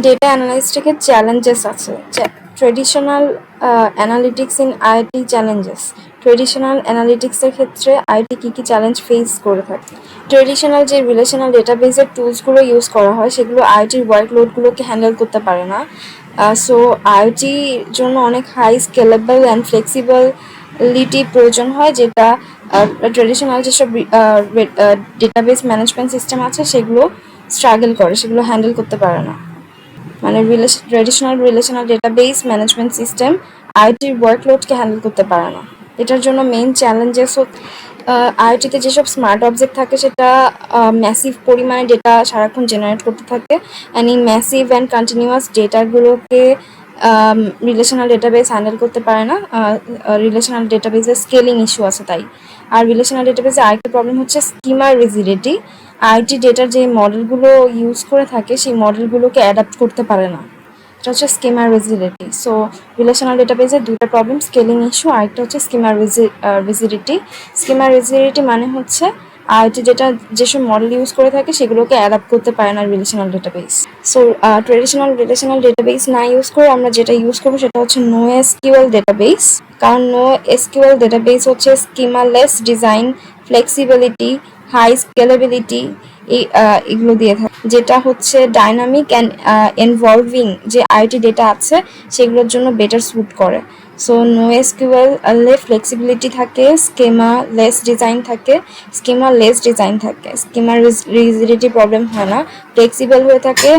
Data অ্যানালাইস্টিকের challenges আছে। Traditional analytics in IT challenges. Traditional অ্যানালিটিক্সের ক্ষেত্রে আইটি কী কী চ্যালেঞ্জ ফেস করে থাকে? ট্রেডিশনাল যে রিলেশনাল ডেটাবেসের টুলসগুলো ইউজ করা হয় সেগুলো আইটির ওয়ার্কলোডগুলোকে হ্যান্ডেল করতে পারে না। সো আইটির জন্য অনেক হাই স্কেলেবল অ্যান্ড ফ্লেক্সিবিলিটি প্রয়োজন হয়, যেটা ট্রেডিশনাল যেসব ডেটাবেস ম্যানেজমেন্ট সিস্টেম আছে সেগুলো স্ট্রাগল করে, সেগুলো হ্যান্ডেল করতে পারে না। মানে traditional relational database management system আইটির ওয়ার্কলোডকে হ্যান্ডেল করতে পারে না। এটার জন্য মেইন চ্যালেঞ্জেস আইটিতে যেসব স্মার্ট অবজেক্ট থাকে সেটা ম্যাসিভ পরিমাণে ডেটা সারাক্ষণ জেনারেট করতে থাকে, অ্যান্ড এই ম্যাসিভ অ্যান্ড কন্টিনিউয়াস ডেটাগুলোকে রিলেশনাল ডেটাবেস হ্যান্ডেল করতে পারে না। রিলেশনাল ডেটাবেসের স্কেলিং ইস্যু আছে তাই। আর রিলেশনাল ডেটাবেসে আরেকটা প্রবলেম হচ্ছে স্কিমার রিজিডিটি। আইটি ডেটার যে মডেলগুলো ইউজ করে থাকে সেই মডেলগুলোকে অ্যাডাপ্ট করতে পারে না, এটা হচ্ছে স্কিমার রিজিডিটি। সো রিলেশনাল ডেটাবেসের দুটো প্রবলেম, স্কেলিং ইস্যু, আরেকটা হচ্ছে স্কিমার রিজিডিটি। স্কিমার রিজিডিটি মানে হচ্ছে আইটি ডেটা যেসব মডেল ইউজ করে থাকে সেগুলোকে অ্যাডাপ্ট করতে পারে না relational database. So traditional relational database না ইউজ করে আমরা যেটা ইউজ করবো সেটা হচ্ছে নো এসকিউএল ডেটাবেস। কারণ নো এসকিউএল ডেটাবেস হচ্ছে স্কিমালেস ডিজাইন, ফ্লেক্সিবিলিটি, হাই স্কেলেবিলিটি এগুলো দিয়ে থাকে, যেটা হচ্ছে ডাইনামিক অ্যান্ড ইনভলভিং যে আইটি ডেটা আছে সেগুলোর জন্য বেটার স্যুট করে। সো নো এসকিউএল ফ্লেক্সিবিলিটি থাকে, স্কিমা লেস ডিজাইন থাকে, স্কিমা রিজিডিটি প্রবলেম হয় না, ফ্লেক্সিবল হয়ে থাকে,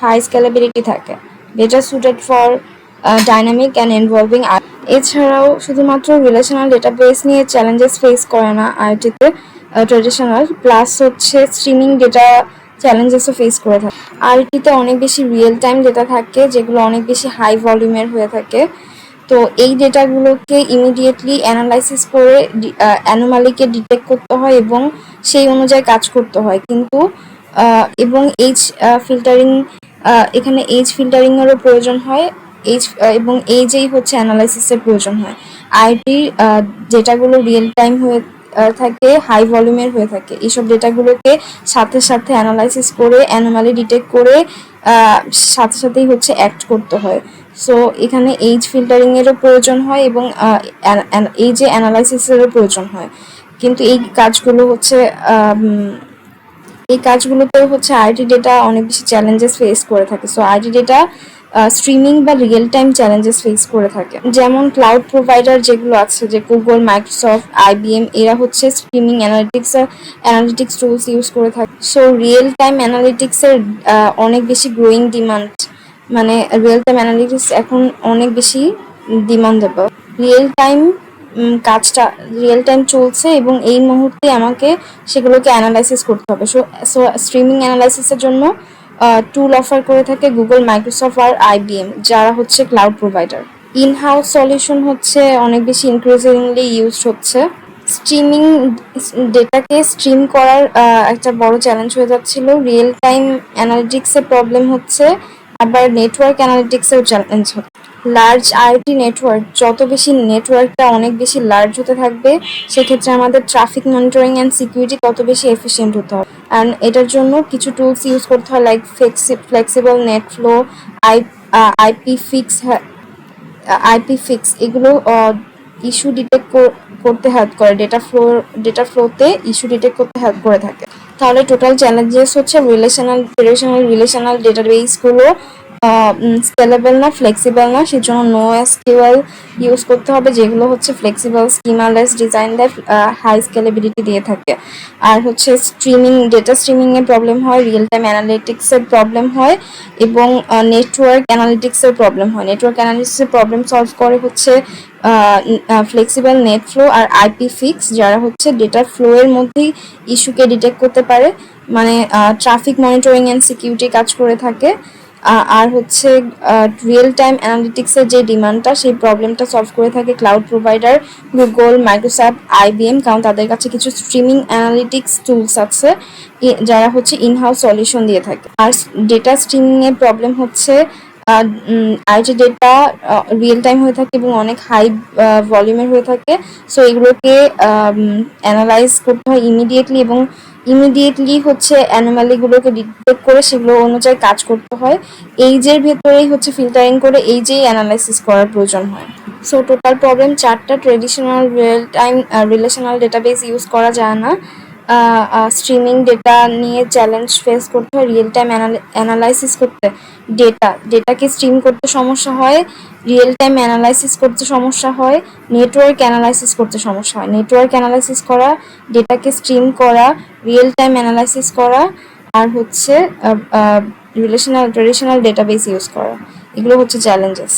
হাই স্কেলেবিলিটি থাকে, better suited for dynamic and involving. এছাড়াও শুধুমাত্র রিলেশনাল ডেটাবেস নিয়ে চ্যালেঞ্জেস ফেস করে না আইটিতে ট্রেডিশনাল, প্লাস হচ্ছে স্ট্রিমিং ডেটা চ্যালেঞ্জেসও ফেস করে থাকে। আইটিতে অনেক বেশি রিয়েল টাইম ডেটা থাকে যেগুলো অনেক বেশি হাই ভলিউমের হয়ে থাকে। তো এই ডেটাগুলোকে ইমিডিয়েটলি অ্যানালাইসিস করে অ্যানোমালিকে ডিটেক্ট করতে হয় এবং সেই অনুযায়ী কাজ করতে হয়, কিন্তু এবং এইজ ফিল্টারিং, এখানে এইজ ফিল্টারিংয়েরও প্রয়োজন হয়, এবং এইজেই হচ্ছে অ্যানালাইসিসের প্রয়োজন হয়। আইটির ডেটাগুলো রিয়েল টাইম হয়ে থাকে, হাই ভলিউমের হয়ে থাকে, এইসব ডেটাগুলোকে সাথে সাথে অ্যানালাইসিস করে অ্যানোমালি ডিটেক্ট করে সাথে সাথেই হচ্ছে অ্যাক্ট করতে হয়। সো এখানে এইজ ফিল্টারিংয়েরও প্রয়োজন হয় এবং এইজে অ্যানালাইসিসেরও প্রয়োজন হয়, কিন্তু এই কাজগুলোতেও হচ্ছে আইটি ডেটা অনেক বেশি চ্যালেঞ্জেস ফেস করে থাকে। সো আইটি ডেটা স্ট্রিমিং বা রিয়েল টাইম চ্যালেঞ্জেস ফেস করে থাকে। যেমন ক্লাউড প্রোভাইডার যেগুলো আছে, যে গুগল, মাইক্রোসফট, আইবিএম, এরা হচ্ছে স্ট্রিমিং অ্যানালিটিক্স টুলস ইউজ করে থাকে। সো রিয়েল টাইম অ্যানালিটিক্সের অনেক বেশি গ্রোয়িং ডিমান্ড, মানে রিয়েল টাইম অ্যানালিটিক্স এখন অনেক বেশি ডিমান্ডেবল। কাজটা রিয়েল টাইম চলছে এবং এই মুহূর্তে আমাকে সেগুলোকে অ্যানালাইসিস করতে হবে। সো স্ট্রিমিং অ্যানালাইসিসের জন্য টুল অফার করে থাকে গুগল, মাইক্রোসফট আর আইবিএম, যারা হচ্ছে cloud provider. In house solution হচ্ছে অনেক বেশি ইনক্রিজিংলি ইউজড হচ্ছে। স্ট্রিমিং ডেটাকে স্ট্রিম করার একটা বড় চ্যালেঞ্জ হয়ে যাচ্ছিল। রিয়েল টাইম অ্যানালিটিক্সের প্রবলেম হচ্ছে, আবার নেটওয়ার্ক অ্যানালিটিক্সের চ্যালেঞ্জ হচ্ছে। লার্জ আইটি নেটওয়ার্ক, যত বেশি নেটওয়ার্কটা অনেক বেশি লার্জ হতে থাকবে সেক্ষেত্রে আমাদের ট্রাফিক মনিটরিং অ্যান্ড সিকিউরিটি তত বেশি এফিসিয়েন্ট হতে হবে। অ্যান্ড এটার জন্য কিছু টুলস ইউজ করতে হয়, like flexible net flow, IP fix, এগুলো ইস্যু ডিটেক্ট করতে হেল্প করে, ডেটা ফ্লোতে ইস্যু ডিটেক্ট করতে হেল্প করে থাকে। তাহলে টোটাল চ্যালেঞ্জেস হচ্ছে রিলেশনাল ডেটাবেসগুলো স্কেলেবল না, ফ্লেক্সিবল না, সেজন্য নো এসকিউএল ইউজ করতে হবে, যেগুলো হচ্ছে ফ্লেক্সিবল, স্কিমালেস ডিজাইন দেয়, হাই স্কেলেবিলিটি দিয়ে থাকে। আর হচ্ছে ডেটা স্ট্রিমিংয়ের প্রবলেম হয়, রিয়েল টাইম অ্যানালিটিক্সের প্রবলেম হয়, এবং নেটওয়ার্ক অ্যানালিটিক্সের প্রবলেম হয়। নেটওয়ার্ক অ্যানালিটিক্সের প্রবলেম সলভ করে হচ্ছে ফ্লেক্সিবল নেট ফ্লো আর আইপি ফিক্স, যারা হচ্ছে ডেটা ফ্লো এর মধ্যেই ইস্যুকে ডিটেক্ট করতে পারে, মানে ট্রাফিক মনিটরিং অ্যান্ড সিকিউরিটি কাজ করে থাকে। আর হচ্ছে রিয়েল টাইম অ্যানালিটিক্সের যে ডিমান্ডটা, সেই প্রবলেমটা সলভ করে থাকে cloud provider Google, Microsoft, IBM, কারণ তাদের কাছে কিছু স্ট্রিমিং অ্যানালিটিক্স টুলস আছে যারা হচ্ছে ইনহাউস সলিউশন দিয়ে থাকে। আর ডেটা স্ট্রিমিংয়ের প্রবলেম হচ্ছে আইটি ডেটা রিয়েল টাইম হয়ে থাকে এবং অনেক হাই ভলিউমের হয়ে থাকে। সো এগুলোকে অ্যানালাইজ করতে হয় ইমিডিয়েটলি এবং ইমিডিয়েটলি হচ্ছে অ্যানোমালিগুলোকে ডিটেক্ট করে সেগুলো অনুযায়ী কাজ করতে হয়। এইজের ভেতরেই হচ্ছে ফিল্টারিং করে এইজেই অ্যানালাইসিস করার প্রয়োজন হয়। সো টোটাল প্রবলেম 4টা। Traditional real time relational database use করা যায় না। স্ট্রিমিং ডেটা নিয়ে চ্যালেঞ্জ ফেস করতে হয়। রিয়েল টাইম অ্যানালাইসিস করতে ডেটাকে স্ট্রিম করতে সমস্যা হয়, রিয়েল টাইম অ্যানালাইসিস করতে সমস্যা হয়, নেটওয়ার্ক অ্যানালাইসিস করতে সমস্যা হয়। নেটওয়ার্ক অ্যানালাইসিস করা, ডেটাকে স্ট্রিম করা, রিয়েল টাইম অ্যানালাইসিস করা, আর হচ্ছে ট্রেডিশনাল ডেটাবেস ইউজ করা, এগুলো হচ্ছে চ্যালেঞ্জেস।